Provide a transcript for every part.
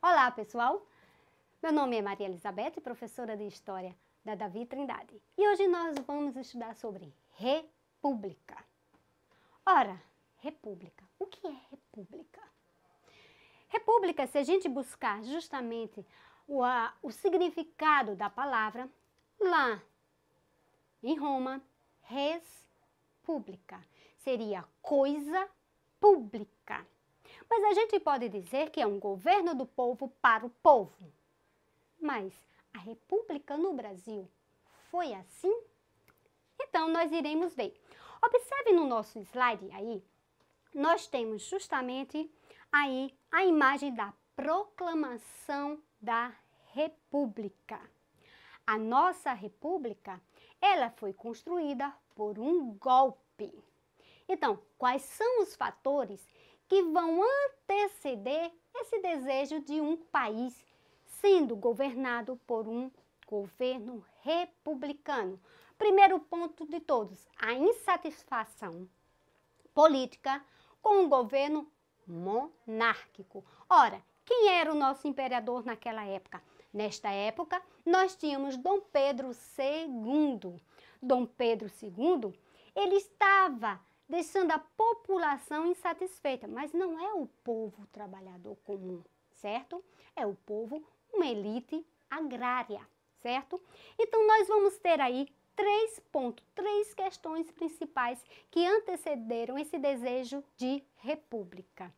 Olá, pessoal! Meu nome é Maria Elizabeth, professora de História da Davi Trindade. E hoje nós vamos estudar sobre república. Ora, república. O que é república? República, se a gente buscar justamente o significado da palavra, lá em Roma, res pública seria coisa pública. Mas a gente pode dizer que é um governo do povo para o povo. Mas a república no Brasil foi assim? Então, nós iremos ver. Observe no nosso slide aí, nós temos justamente aí a imagem da proclamação da república. A nossa república, ela foi construída por um golpe. Então, quais são os fatores que vão anteceder esse desejo de um país sendo governado por um governo republicano? Primeiro ponto de todos, a insatisfação política com o governo monárquico. Ora, quem era o nosso imperador naquela época? Nesta época, nós tínhamos Dom Pedro II. Dom Pedro II, ele estava deixando a população insatisfeita, mas não é o povo trabalhador comum, certo? É o povo, uma elite agrária, certo? Então, nós vamos ter aí três questões principais que antecederam esse desejo de república.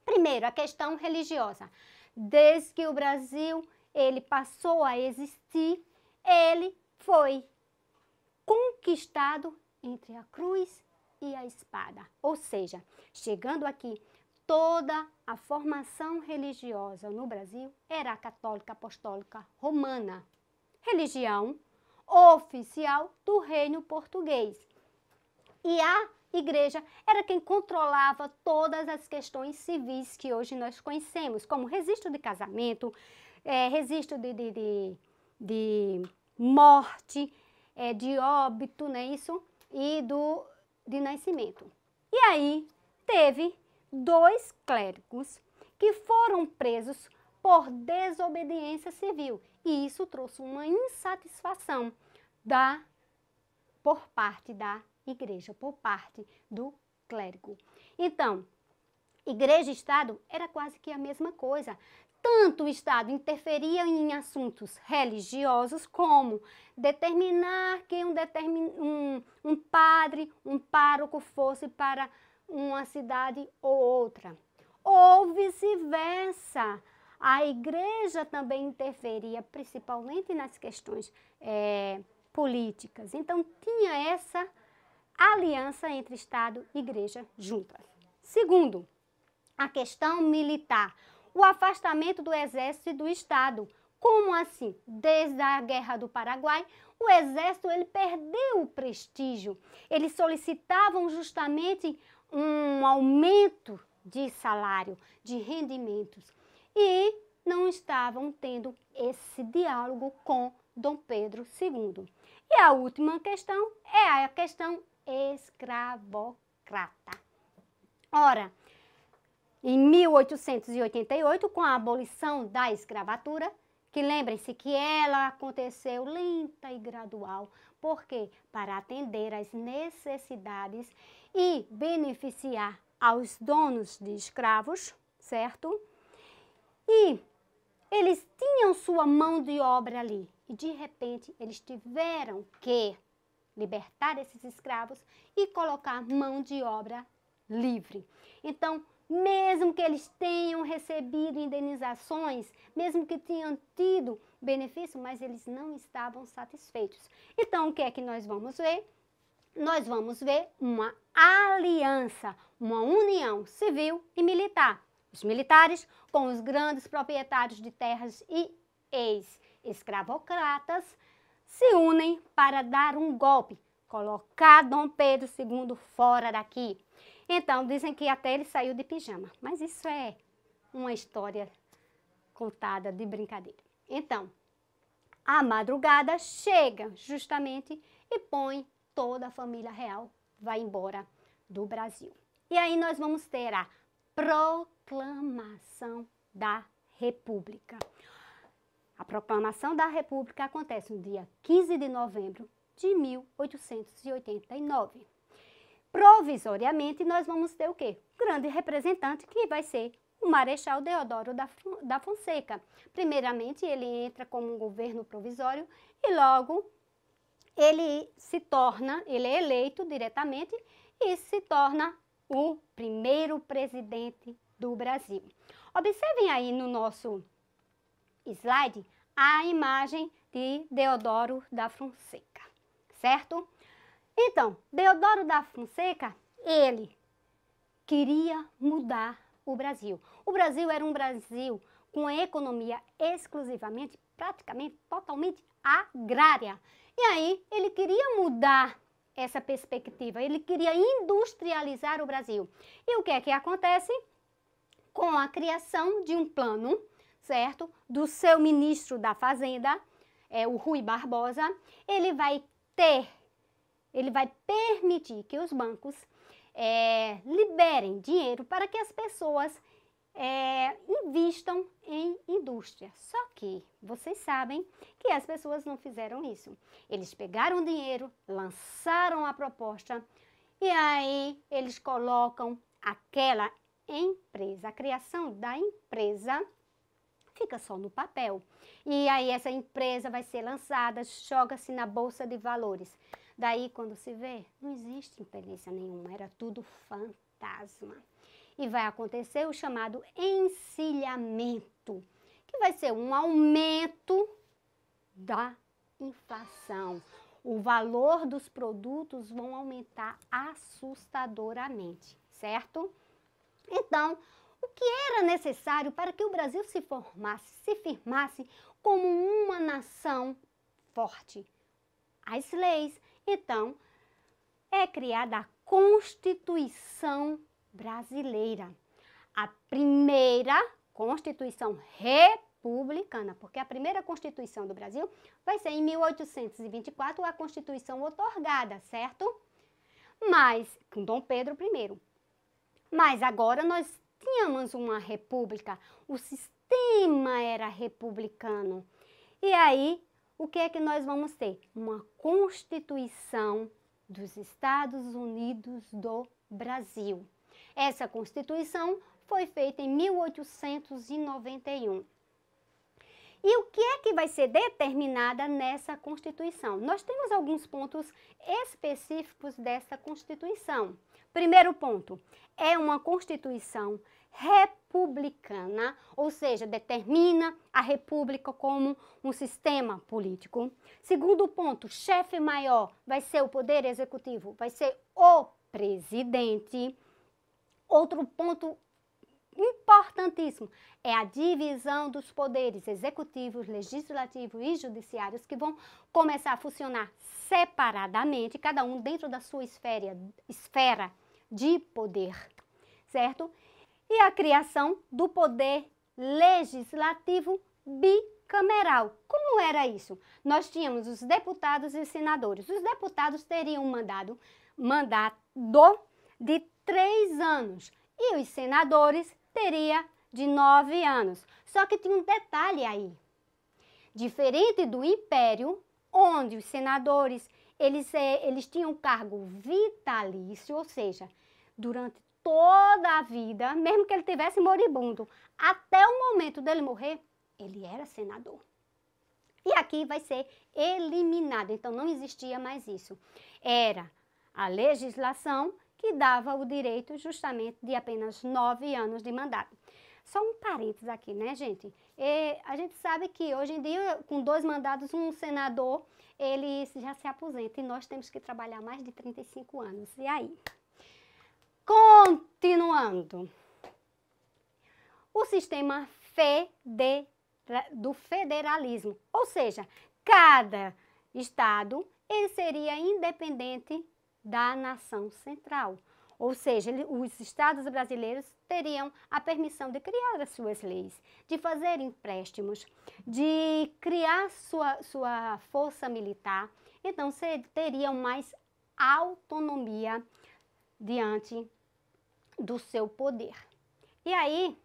Primeiro, a questão religiosa. Desde que o Brasil ele passou a existir, ele foi conquistado entre a cruz e a espada. Ou seja, chegando aqui, toda a formação religiosa no Brasil era a católica apostólica romana, religião oficial do reino português. E a igreja era quem controlava todas as questões civis que hoje nós conhecemos, como registro de casamento, registro de morte, de óbito, não é isso? E de nascimento. E aí teve 2 clérigos que foram presos por desobediência civil. E isso trouxe uma insatisfação por parte da igreja, por parte do clérigo. Então, igreja e Estado era quase que a mesma coisa. Tanto o Estado interferia em assuntos religiosos, como determinar que um padre, um pároco fosse para uma cidade ou outra. Ou vice-versa. A igreja também interferia, principalmente nas questões políticas. Então, tinha essa aliança entre Estado e igreja juntas. Segundo, a questão militar. O afastamento do exército e do Estado. Como assim? Desde a Guerra do Paraguai, o exército ele perdeu o prestígio. Eles solicitavam justamente um aumento de salário, de rendimentos. E não estavam tendo esse diálogo com Dom Pedro II. E a última questão é a questão escravocrata. Ora, em 1888, com a abolição da escravatura, que lembrem-se que ela aconteceu lenta e gradual, porque para atender às necessidades e beneficiar aos donos de escravos, certo? E eles tinham sua mão de obra ali, e de repente eles tiveram que libertar esses escravos e colocar mão de obra livre. Então, mesmo que eles tenham recebido indenizações, mesmo que tenham tido benefício, mas eles não estavam satisfeitos. Então, o que é que nós vamos ver? Nós vamos ver uma aliança, uma união civil e militar. Os militares com os grandes proprietários de terras e ex-escravocratas se unem para dar um golpe, colocar Dom Pedro II fora daqui. Então, dizem que até ele saiu de pijama, mas isso é uma história contada de brincadeira. Então, a madrugada chega justamente e põe toda a família real, vai embora do Brasil. E aí nós vamos ter a proclamação da República. A proclamação da República acontece no dia 15 de novembro de 1889. Provisoriamente, nós vamos ter o quê? O grande representante, que vai ser o Marechal Deodoro da Fonseca. Primeiramente, ele entra como um governo provisório e logo ele é eleito diretamente e se torna o primeiro presidente do Brasil. Observem aí no nosso slide a imagem de Deodoro da Fonseca, certo? Então, Deodoro da Fonseca, ele queria mudar o Brasil. O Brasil era um Brasil com a economia exclusivamente, praticamente, totalmente agrária. E aí, ele queria mudar essa perspectiva, ele queria industrializar o Brasil. E o que é que acontece? Com a criação de um plano, certo? Do seu ministro da Fazenda, o Rui Barbosa, ele vai permitir que os bancos liberem dinheiro para que as pessoas invistam em indústria. Só que vocês sabem que as pessoas não fizeram isso. Eles pegaram o dinheiro, lançaram a proposta e aí eles colocam aquela empresa. A criação da empresa fica só no papel. E aí essa empresa vai ser lançada, joga-se na Bolsa de Valores. Daí, quando se vê, não existe impedência nenhuma, era tudo fantasma. E vai acontecer o chamado encilhamento, que vai ser um aumento da inflação. O valor dos produtos vão aumentar assustadoramente, certo? Então, o que era necessário para que o Brasil se firmasse como uma nação forte? As leis. Então, é criada a Constituição Brasileira, a primeira Constituição republicana, porque a primeira Constituição do Brasil vai ser em 1824, a Constituição outorgada, certo? Mas, com Dom Pedro I. Mas agora nós tínhamos uma república, o sistema era republicano. E aí, o que é que nós vamos ter? Uma Constituição dos Estados Unidos do Brasil. Essa Constituição foi feita em 1891. E o que é que vai ser determinada nessa Constituição? Nós temos alguns pontos específicos dessa Constituição. Primeiro ponto, é uma Constituição republicana, ou seja, determina a república como um sistema político. Segundo ponto, chefe maior vai ser o poder executivo, vai ser o presidente. Outro ponto importantíssimo é a divisão dos poderes executivos, legislativos e judiciários, que vão começar a funcionar separadamente, cada um dentro da sua esfera de poder, certo? E a criação do poder legislativo bicameral. Como era isso? Nós tínhamos os deputados e os senadores. Os deputados teriam mandato de 3 anos e os senadores teriam de 9 anos. Só que tinha um detalhe aí. Diferente do Império, onde os senadores eles tinham cargo vitalício, ou seja, durante toda a vida, mesmo que ele tivesse moribundo, até o momento dele morrer, ele era senador. E aqui vai ser eliminado, então não existia mais isso. Era a legislação que dava o direito justamente de apenas 9 anos de mandato. Só um parênteses aqui, né, gente? A gente sabe que hoje em dia, com 2 mandatos, um senador, ele já se aposenta e nós temos que trabalhar mais de 35 anos. E aí? Continuando, o sistema do federalismo, ou seja, cada estado ele seria independente da nação central, ou seja, os estados brasileiros teriam a permissão de criar as suas leis, de fazer empréstimos, de criar sua força militar, então teriam mais autonomia diante do seu poder. E aí,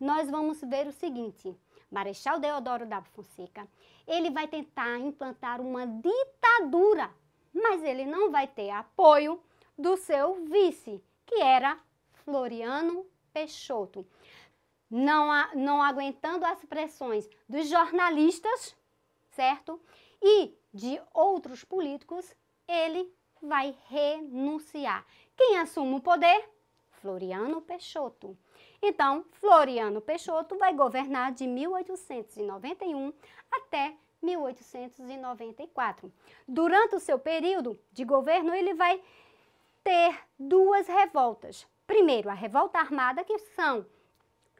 nós vamos ver o seguinte: Marechal Deodoro da Fonseca, ele vai tentar implantar uma ditadura, mas ele não vai ter apoio do seu vice, que era Floriano Peixoto. Não aguentando as pressões dos jornalistas, certo? E de outros políticos, ele vai renunciar. Quem assume o poder? Floriano Peixoto. Então, Floriano Peixoto vai governar de 1891 até 1894. Durante o seu período de governo, ele vai ter duas revoltas. Primeiro, a revolta armada, que são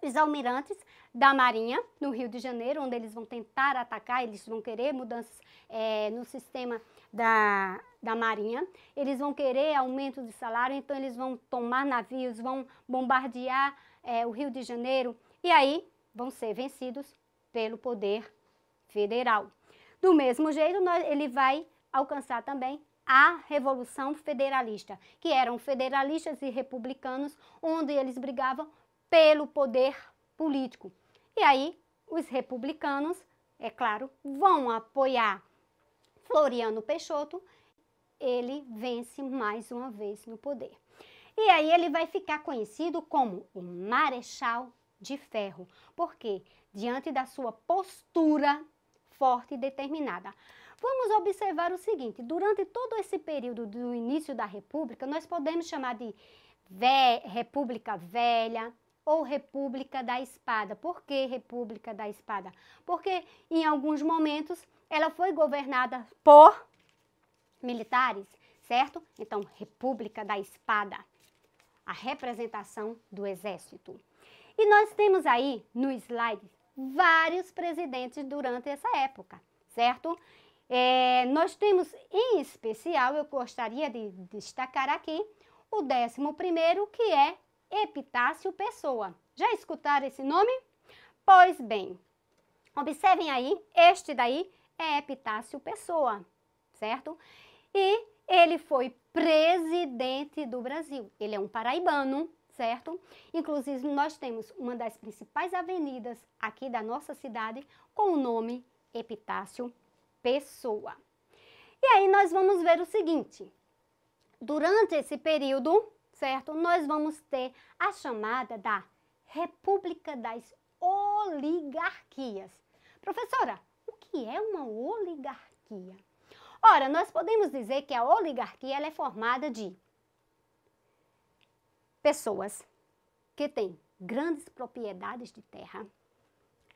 os almirantes da Marinha, no Rio de Janeiro, onde eles vão tentar atacar, eles vão querer mudanças no sistema da Marinha, eles vão querer aumento de salário, então eles vão tomar navios, vão bombardear o Rio de Janeiro, e aí vão ser vencidos pelo poder federal. Do mesmo jeito, ele vai alcançar também a Revolução Federalista, que eram federalistas e republicanos, onde eles brigavam pelo poder político. E aí, os republicanos, é claro, vão apoiar Floriano Peixoto, ele vence mais uma vez no poder. E aí ele vai ficar conhecido como o Marechal de Ferro, porque diante da sua postura forte e determinada. Vamos observar o seguinte: durante todo esse período do início da República, nós podemos chamar de República Velha ou República da Espada. Por que República da Espada? Porque em alguns momentos ela foi governada por militares, certo? Então, República da Espada, a representação do exército. E nós temos aí no slide vários presidentes durante essa época, certo? Nós temos em especial, eu gostaria de destacar aqui, o 11º, que é Epitácio Pessoa. Já escutaram esse nome? Pois bem, observem aí, este daí é Epitácio Pessoa, certo? E ele foi presidente do Brasil. Ele é um paraibano, certo? Inclusive, nós temos uma das principais avenidas aqui da nossa cidade com o nome Epitácio Pessoa. E aí nós vamos ver o seguinte: durante esse período, certo? Nós vamos ter a chamada da República das Oligarquias. Professora, o que é uma oligarquia? Ora, nós podemos dizer que a oligarquia ela é formada de pessoas que têm grandes propriedades de terra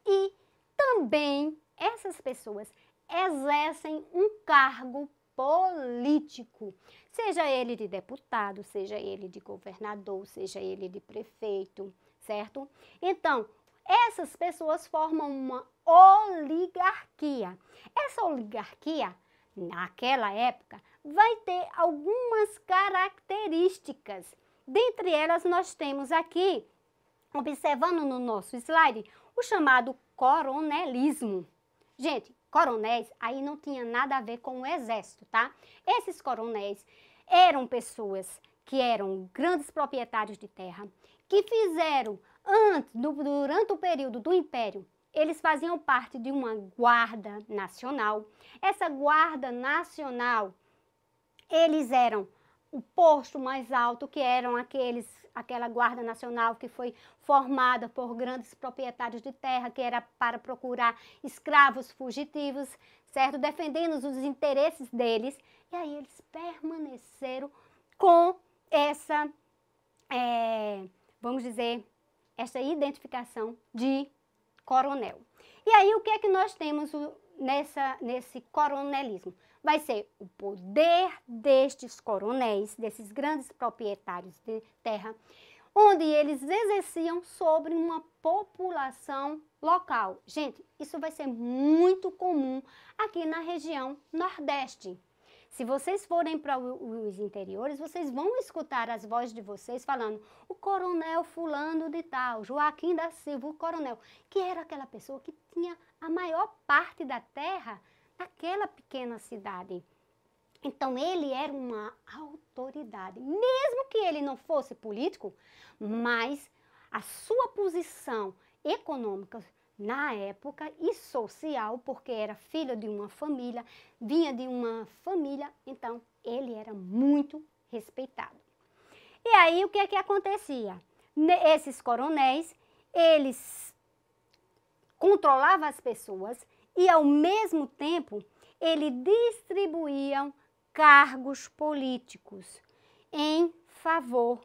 e também essas pessoas exercem um cargo político, seja ele de deputado, seja ele de governador, seja ele de prefeito, certo? Então, essas pessoas formam uma oligarquia. Essa oligarquia, naquela época, vai ter algumas características. Dentre elas, nós temos aqui, observando no nosso slide, o chamado coronelismo. Gente, coronéis aí não tinha nada a ver com o exército, tá? Esses coronéis eram pessoas que eram grandes proprietários de terra, que fizeram, durante o período do Império, eles faziam parte de uma guarda nacional. Essa guarda nacional, eles eram o posto mais alto, que eram aquela guarda nacional que foi formada por grandes proprietários de terra, que era para procurar escravos fugitivos, certo? Defendendo os interesses deles. E aí eles permaneceram com essa, vamos dizer, essa identificação de coronel. E aí o que é que nós temos nesse coronelismo? Vai ser o poder destes coronéis, desses grandes proprietários de terra, onde eles exerciam sobre uma população local. Gente, isso vai ser muito comum aqui na região Nordeste. Se vocês forem para os interiores, vocês vão escutar as vozes de vocês falando o coronel fulano de tal, Joaquim da Silva, o coronel, que era aquela pessoa que tinha a maior parte da terra naquela pequena cidade. Então, ele era uma autoridade, mesmo que ele não fosse político, mas a sua posição econômica na época e social, porque era filho de uma família, vinha de uma família, então ele era muito respeitado. E aí o que é que acontecia? Esses coronéis, eles controlavam as pessoas e ao mesmo tempo eles distribuíam cargos políticos em favor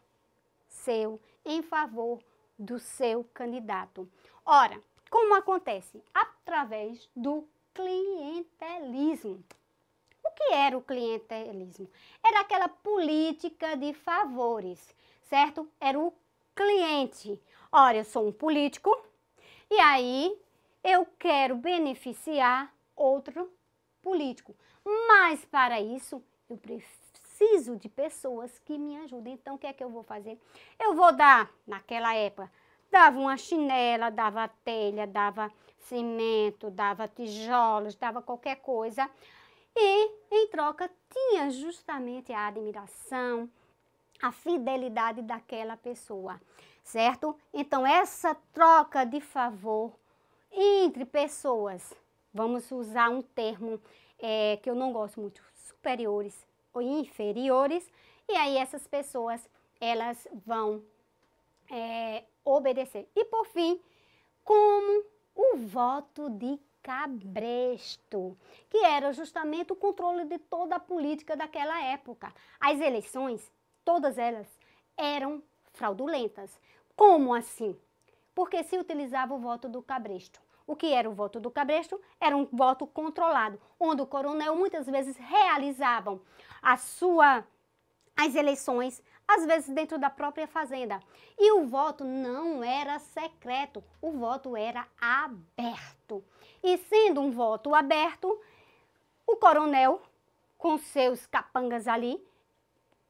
do seu candidato. Ora, como acontece? Através do clientelismo. O que era o clientelismo? Era aquela política de favores, certo? Era o cliente. Ora, eu sou um político e aí eu quero beneficiar outro político. Mas para isso, eu preciso de pessoas que me ajudem. Então, o que é que eu vou fazer? Eu vou dar, naquela época, dava uma chinela, dava telha, dava cimento, dava tijolos, dava qualquer coisa. E, em troca, tinha justamente a admiração, a fidelidade daquela pessoa, certo? Então, essa troca de favor entre pessoas, vamos usar um termo que eu não gosto muito, superiores ou inferiores, e aí essas pessoas, elas vão obedecer. E, por fim, como o voto de cabresto, que era justamente o controle de toda a política daquela época. As eleições, todas elas, eram fraudulentas. Como assim? Porque se utilizava o voto do cabresto. O que era o voto do cabresto? Era um voto controlado, onde o coronel muitas vezes realizavam as eleições, às vezes dentro da própria fazenda. E o voto não era secreto, o voto era aberto. E sendo um voto aberto, o coronel, com seus capangas ali,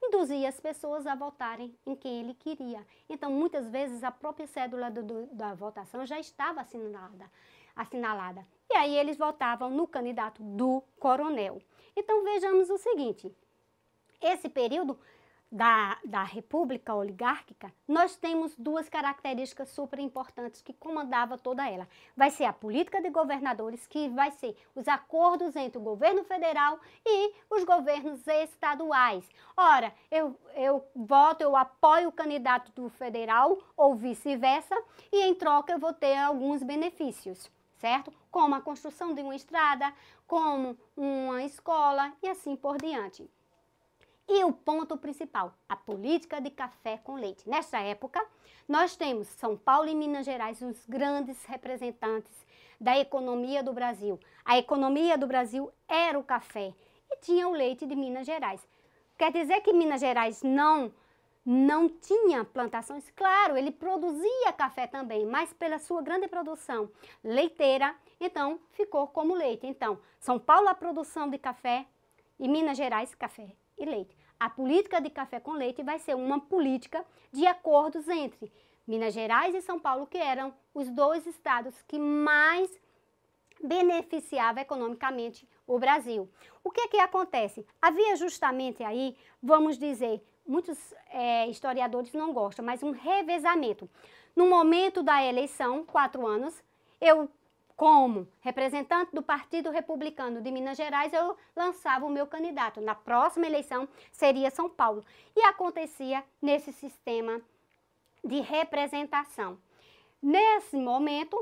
induzia as pessoas a votarem em quem ele queria. Então, muitas vezes, a própria cédula da votação já estava assinalada. E aí, eles votavam no candidato do coronel. Então, vejamos o seguinte. Esse período da República Oligárquica, nós temos duas características super importantes que comandava toda ela. Vai ser a política de governadores, que vai ser os acordos entre o governo federal e os governos estaduais. Ora, eu apoio o candidato do federal ou vice-versa e em troca eu vou ter alguns benefícios, certo? Como a construção de uma estrada, como uma escola e assim por diante. E o ponto principal, a política de café com leite. Nessa época, nós temos São Paulo e Minas Gerais, os grandes representantes da economia do Brasil. A economia do Brasil era o café e tinha o leite de Minas Gerais. Quer dizer que Minas Gerais não tinha plantações? Claro, ele produzia café também, mas pela sua grande produção leiteira, então ficou como leite. Então, São Paulo a produção de café e Minas Gerais café e leite. A política de café com leite vai ser uma política de acordos entre Minas Gerais e São Paulo, que eram os dois estados que mais beneficiavam economicamente o Brasil. O que é que acontece? Havia justamente aí, vamos dizer, muitos historiadores não gostam, mas um revezamento. No momento da eleição, 4 anos, como representante do Partido Republicano de Minas Gerais, eu lançava o meu candidato. Na próxima eleição seria São Paulo. E acontecia nesse sistema de representação. Nesse momento,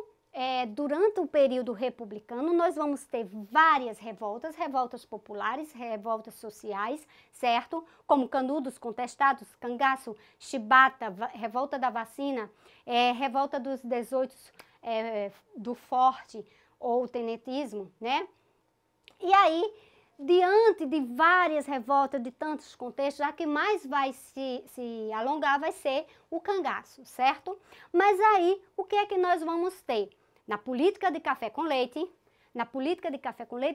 durante o período republicano, nós vamos ter várias revoltas populares, revoltas sociais, certo? Como Canudos contestados, Cangaço, Chibata, revolta da vacina, revolta dos 18 do Forte ou Tenetismo, né? E aí, diante de várias revoltas, de tantos contextos, a que mais vai se alongar vai ser o cangaço, certo? Mas aí, o que é que nós vamos ter? Na política de café com leite,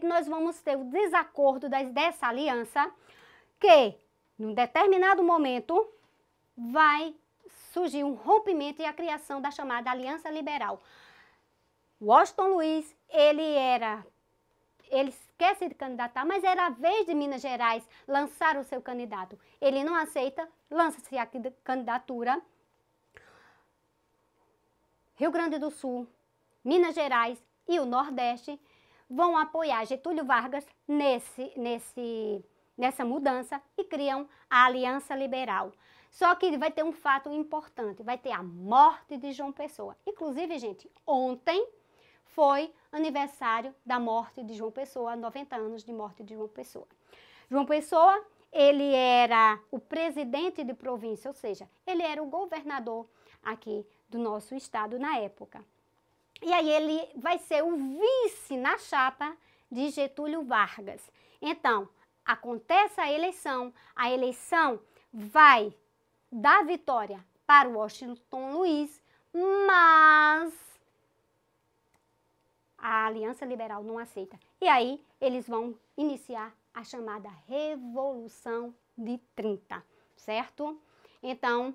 nós vamos ter o desacordo dessa aliança, que, num determinado momento, vai surgiu um rompimento e a criação da chamada Aliança Liberal. Washington Luiz, ele quer se candidatar, mas era a vez de Minas Gerais lançar o seu candidato. Ele não aceita, lança-se a candidatura. Rio Grande do Sul, Minas Gerais e o Nordeste vão apoiar Getúlio Vargas nessa mudança e criam a Aliança Liberal. Só que vai ter um fato importante, vai ter a morte de João Pessoa. Inclusive, gente, ontem foi aniversário da morte de João Pessoa, 90 anos de morte de João Pessoa. João Pessoa, ele era o presidente de província, ou seja, ele era o governador aqui do nosso estado na época. E aí ele vai ser o vice na chapa de Getúlio Vargas. Então, acontece a eleição vai dar vitória para o Washington Luiz, mas a Aliança Liberal não aceita. E aí eles vão iniciar a chamada Revolução de 30, certo? Então,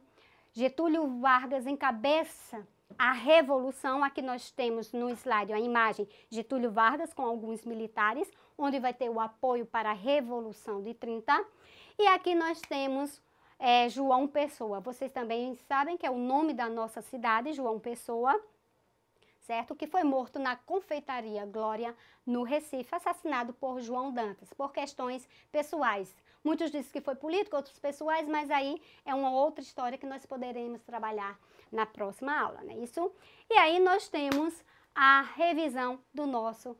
Getúlio Vargas encabeça a revolução. Aqui nós temos no slide a imagem de Getúlio Vargas com alguns militares, onde vai ter o apoio para a Revolução de 30. E aqui nós temos João Pessoa. Vocês também sabem que é o nome da nossa cidade, João Pessoa, certo? Que foi morto na confeitaria Glória, no Recife, assassinado por João Dantas, por questões pessoais. Muitos dizem que foi político, outros pessoais, mas aí é uma outra história que nós poderemos trabalhar na próxima aula, né? Isso. E aí nós temos a revisão do nosso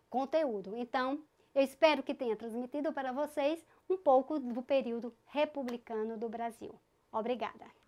conteúdo. Então, eu espero que tenha transmitido para vocês um pouco do período republicano do Brasil. Obrigada!